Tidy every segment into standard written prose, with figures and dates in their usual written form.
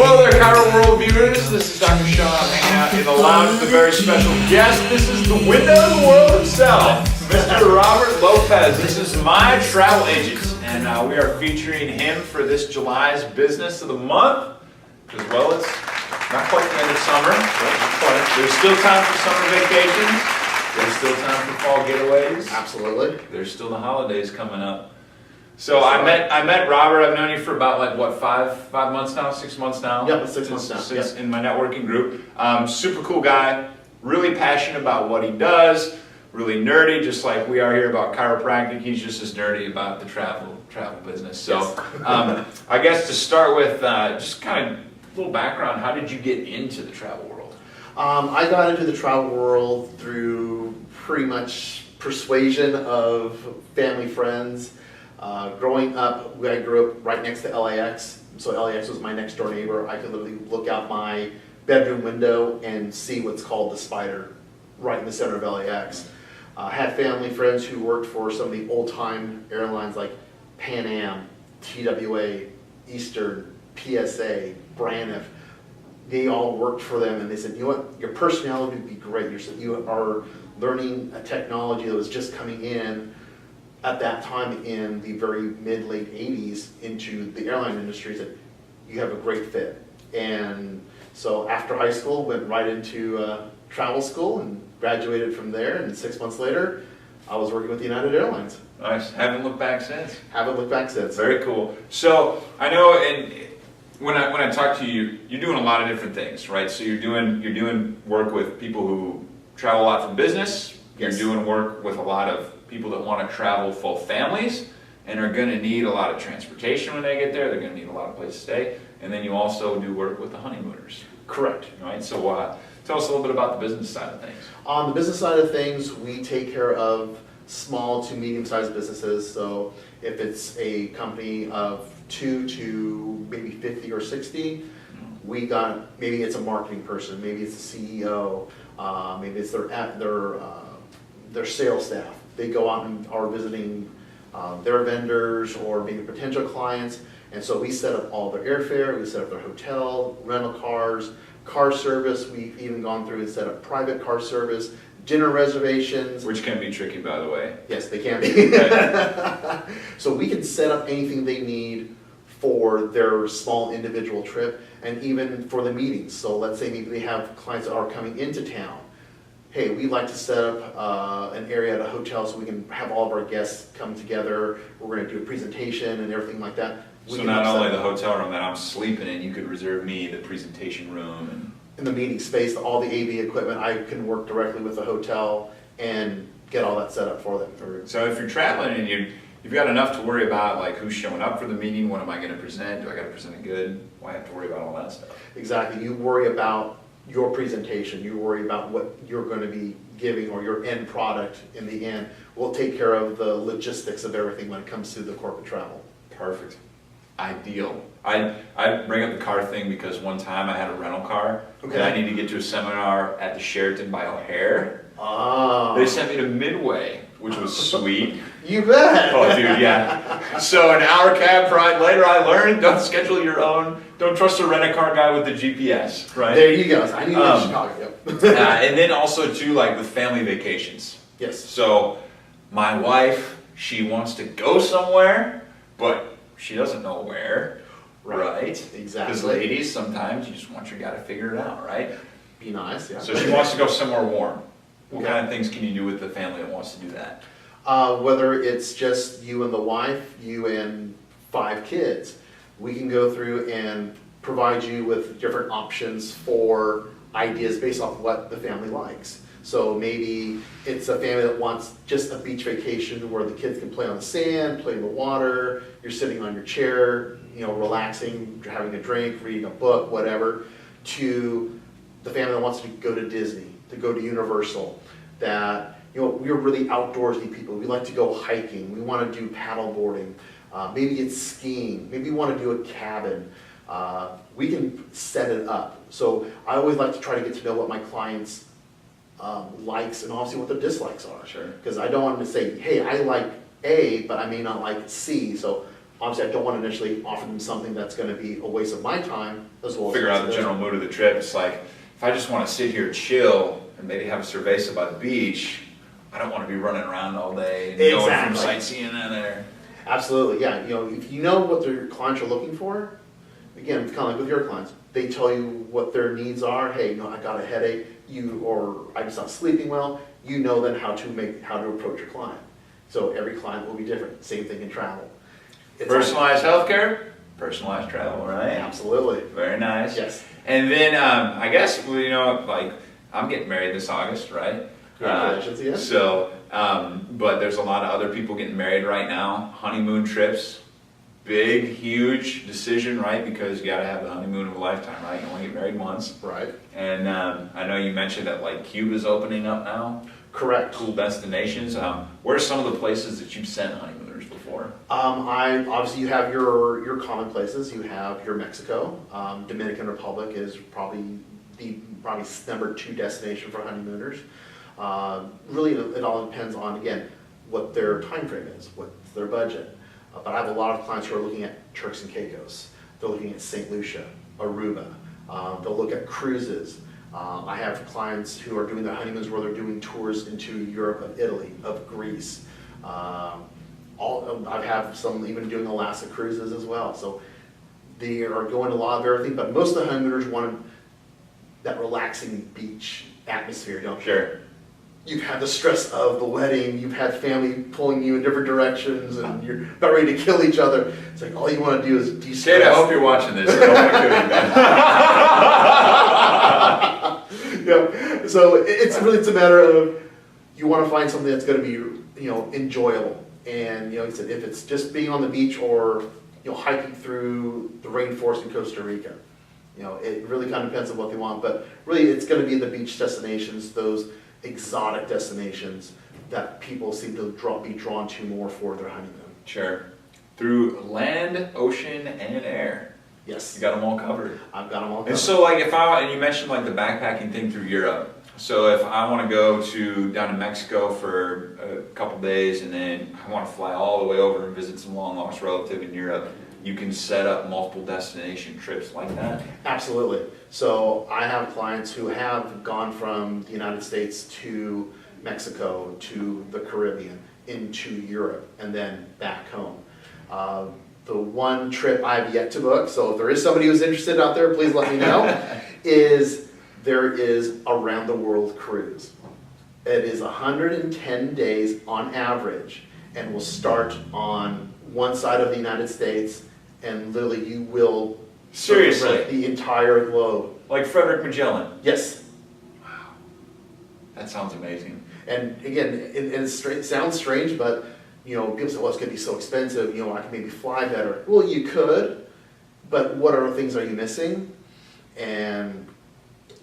Hello there, Chiro World viewers. This is Dr. Sean. I'm hanging out in the lounge with a very special guest. This is the window to the world himself, Mr. Robert Lopez. This is my travel agent, and we are featuring him for this July's business of the month, as well as not quite the end of summer, but not quite. There's still time for summer vacations. There's still time for fall getaways. Absolutely. There's still the holidays coming up. So I met Robert. I've known you for about like what, five months now, 6 months now. Yep, 6 months now. Since in my networking group. Super cool guy. Really passionate about what he does. Really nerdy, just like we are here about chiropractic. He's just as nerdy about the travel business. So I guess to start with, just kind of a little background. How did you get into the travel world? I got into the travel world through pretty much persuasion of family friends. Growing up, I grew up right next to LAX, so LAX was my next door neighbor. I could literally look out my bedroom window and see what's called the Spider right in the center of LAX. I had family friends who worked for some of the old-time airlines like Pan Am, TWA, Eastern, PSA, Braniff. They all worked for them, and they said, you know what, your personality would be great. You are learning a technology that was just coming in at that time in the very mid-late 80s into the airline industry. That you have a great fit. And so after high school, went right into travel school and graduated from there, and 6 months later, I was working with United Airlines. Nice. Haven't looked back since. Haven't looked back since. Very cool. So I know, and when I talk to you, you're doing a lot of different things, right? So you're doing work with people who travel a lot for business. Yes. You're doing work with a lot of people that want to travel full families and are going to need a lot of transportation when they get there. They're going to need a lot of place to stay. And then you also do work with the honeymooners. Correct. Right? So tell us a little bit about the business side of things. On the business side of things, we take care of small to medium-sized businesses. So if it's a company of 2 to maybe 50 or 60, we got, maybe it's a marketing person, maybe it's the CEO, maybe it's their sales staff. They go out and are visiting their vendors or maybe potential clients, and so we set up all their airfare, we set up their hotel, rental cars, car service. We've even gone through and set up private car service, dinner reservations. Which can be tricky, by the way. Yes, they can be. Right. So we can set up anything they need for their small individual trip, and even for the meetings. So let's say maybe they have clients that are coming into town. Hey, we'd like to set up an area at a hotel so we can have all of our guests come together. We're going to do a presentation and everything like that. So not only the hotel room that I'm sleeping in, you could reserve me the presentation room. And in the meeting space, all the AV equipment, I can work directly with the hotel and get all that set up for them. So if you're traveling and you've got enough to worry about, like who's showing up for the meeting, what am I going to present, do I got to present it good, why have to worry about all that stuff? Exactly. You worry about your presentation, you worry about what you're going to be giving or your end product in the end. We'll take care of the logistics of everything when it comes to the corporate travel. Perfect. Ideal. I bring up the car thing because one time I had a rental car, and I needed to get to a seminar at the Sheraton by O'Hare. Oh. They sent me to Midway, which was sweet. You bet. Oh, dude, yeah. So an hour cab ride later, I learned, don't schedule your own. Don't trust a rent-a-car guy with the GPS, right? There you go. I need to Chicago. Yep. And then also, too, like with family vacations. Yes. So my wife, she wants to go somewhere, but she doesn't know where, right? Exactly. Because ladies, sometimes you just want your guy to figure it out, right? Be nice, yeah. So she wants to go somewhere warm. What kind of things can you do with the family that wants to do that? Whether it's just you and the wife, you and 5 kids, we can go through and provide you with different options for ideas based off what the family likes. So maybe it's a family that wants just a beach vacation where the kids can play on the sand, play in the water, you're sitting on your chair, relaxing, having a drink, reading a book, whatever, to the family that wants to go to Disney, to go to Universal, that we're really outdoorsy people. We like to go hiking. We want to do paddle boarding. Maybe it's skiing. Maybe we want to do a cabin. We can set it up. So I always like to try to get to know what my clients' likes and obviously what their dislikes are. Sure. Because I don't want them to say, hey, I like A, but I may not like C. So obviously I don't want to initially offer them something that's going to be a waste of my time as well as Figure out the general mood of the trip. It's like, if I just want to sit here, chill, and maybe have a cerveza by the beach, I don't want to be running around all day and going from sightseeing in there. Absolutely, yeah. If you know what your clients are looking for, again, it's kind of like with your clients, they tell you what their needs are. Hey, I got a headache, or I'm just not sleeping well. You know then how to approach your client. So every client will be different. Same thing in travel. It's Personalized healthcare, personalized travel, right? Absolutely. Very nice. Yes. And then I guess like I'm getting married this August, right? Congratulations, yes. So, but there's a lot of other people getting married right now. Honeymoon trips, big, huge decision, right? Because you got to have the honeymoon of a lifetime, right? You only get married once. Right. And I know you mentioned that like Cuba's opening up now. Correct. Cool destinations. Where are some of the places that you've sent honeymooners before? Obviously you have your common places. You have your Mexico. Dominican Republic is probably number 2 destination for honeymooners. Really, it all depends on, again, what their time frame is, what's their budget. But I have a lot of clients who are looking at Turks and Caicos. They're looking at St. Lucia, Aruba. They'll look at cruises. I have clients who are doing their honeymoons where they're doing tours into Europe, of Italy, of Greece. I have some even doing Alaska cruises as well. So they are going a lot of everything, but most of the honeymooners want that relaxing beach atmosphere, don't you? Sure. You've had the stress of the wedding, you've had family pulling you in different directions, and you're about ready to kill each other. It's like all you want to do is de-stress. Kate, I hope you're watching this. I don't want to kill you, man. Yeah. So it's a matter of you want to find something that's going to be enjoyable, and like I said, if it's just being on the beach or hiking through the rainforest in Costa Rica, it really kind of depends on what they want. But really, it's going to be the beach destinations, those exotic destinations that people seem to be drawn to more for their honeymoon. Sure. Through land, ocean, and air. Yes. You got them all covered. I've got them all covered. And so like and you mentioned like the backpacking thing through Europe. So if I want to go down to Mexico for a couple days and then I want to fly all the way over and visit some long lost relative in Europe, you can set up multiple destination trips like that? Absolutely. So I have clients who have gone from the United States to Mexico, to the Caribbean, into Europe, and then back home. The one trip I've yet to book, so if there is somebody who's interested out there, please let me know, there is a round the world cruise. It is 110 days on average, and will start on one side of the United States, and literally you will Seriously? the entire globe. Like Frederick Magellan? Yes. Wow. That sounds amazing. And again, it sounds strange, but people say, well, it's going to be so expensive, I can maybe fly better. Well, you could, but what other things are you missing? And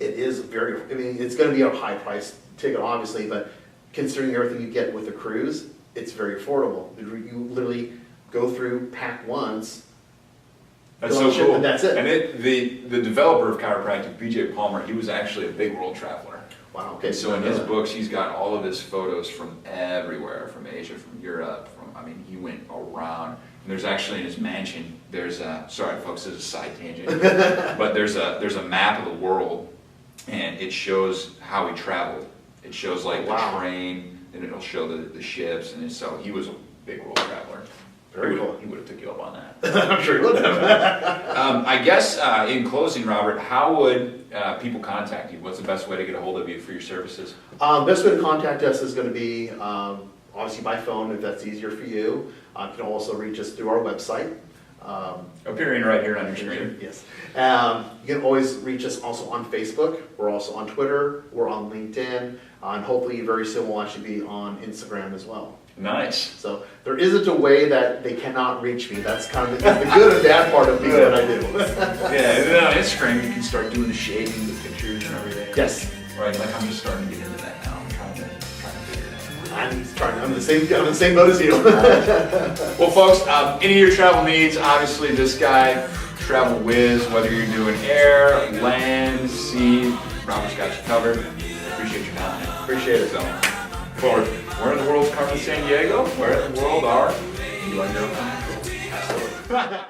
it is it's going to be a high price ticket, obviously, but considering everything you get with a cruise, it's very affordable. You literally go through, pack once, that's so cool. And that's it. And the developer of chiropractic, BJ Palmer, he was actually a big world traveler. Wow. Okay. So in his books, he's got all of his photos from everywhere, from Asia, from Europe, he went around. And there's actually in his mansion, sorry folks, this is a side tangent, but there's a map of the world, and it shows how he traveled. It shows like the train, and it'll show the ships, and so he was a big world traveler. Very cool. He would have took you up on that. I'm sure he would have. I guess in closing, Robert, how would people contact you? What's the best way to get a hold of you for your services? Best way to contact us is going to be obviously by phone, if that's easier for you. You can also reach us through our website. Appearing right here on your screen. Yes. You can always reach us also on Facebook. We're also on Twitter. We're on LinkedIn. And hopefully very soon we'll actually be on Instagram as well. Nice. So there isn't a way that they cannot reach me. That's kind of the good and bad part of being what I do. Yeah, and then on Instagram you can start doing the shading, the pictures and everything. Yes. Right, like I'm just starting to get into that now. I'm trying to figure it out. I'm in the same boat as you. Well folks, any of your travel needs, obviously this guy, Travel Whiz, whether you're doing air, land, sea, Robert's got you covered. Appreciate your time. Appreciate it. So, forward. Where in the world's Carmen San Diego? Where in the world are you on your own? Absolutely. Bye.